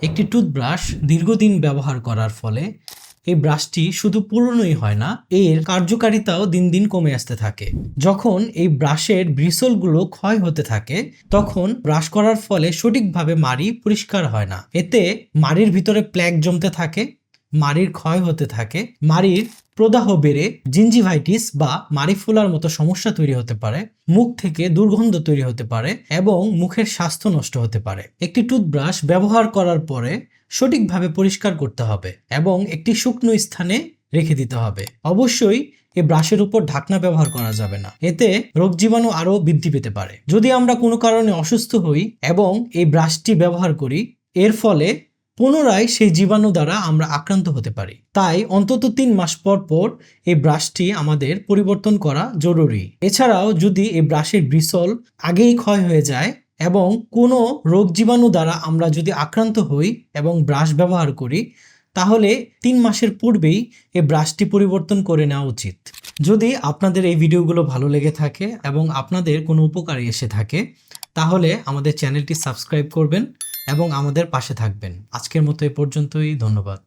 একটি টুথব্রাশ দীর্ঘদিন ব্যবহার করার ফলে এই ব্রাশটি শুধু পুরনোই হয় না, এর কার্যকারিতাও দিন দিন কমে আসতে থাকে। যখন এই ব্রাশের ব্রিসলগুলো ক্ষয় হতে থাকে তখন ব্রাশ করার ফলে সঠিকভাবে মাড়ি পরিষ্কার হয় না। এতে মাড়ির ভিতরে প্ল্যাক জমতে থাকে, মাড়ির ক্ষয় হতে থাকে, মাড়ির প্রদাহ বেড়ে জিঞ্জিভাইটিস বা মাড়ি ফোলার মতো সমস্যা তৈরি হতে পারে, মুখ থেকে দুর্গন্ধ তৈরি হতে পারে এবং মুখের স্বাস্থ্য নষ্ট হতে পারে। একটি টুথব্রাশ ব্যবহার করার পরে সঠিকভাবে পরিষ্কার করতে হবে এবং একটি শুকনো স্থানে রেখে দিতে হবে। অবশ্যই এই ব্রাশের উপর ঢাকনা ব্যবহার করা যাবে না, এতে রোগ জীবাণু আরও বৃদ্ধি পেতে পারে। যদি আমরা কোনো কারণে অসুস্থ হই এবং এই ব্রাশটি ব্যবহার করি, এর ফলে পুনরায় সেই জীবাণু দ্বারা আমরা আক্রান্ত হতে পারি। তাই অন্তত 3 মাস পর পর এই ব্রাশটি আমাদের পরিবর্তন করা জরুরি। এছাড়াও যদি এই ব্রাশের ব্রিসল আগেই ক্ষয় হয়ে যায় এবং কোনো রোগ জীবাণু দ্বারা আমরা যদি আক্রান্ত হই এবং ব্রাশ ব্যবহার করি, তাহলে 3 মাসের পূর্বেই এই ব্রাশটি পরিবর্তন করে নেওয়া উচিত। যদি আপনাদের এই ভিডিওগুলো ভালো লেগে থাকে এবং আপনাদের কোনো উপকারে এসে থাকে, তাহলে আমাদের চ্যানেলটি সাবস্ক্রাইব করবেন এবং আমাদের পাশে থাকবেন। আজকের মতো এ পর্যন্তই, ধন্যবাদ।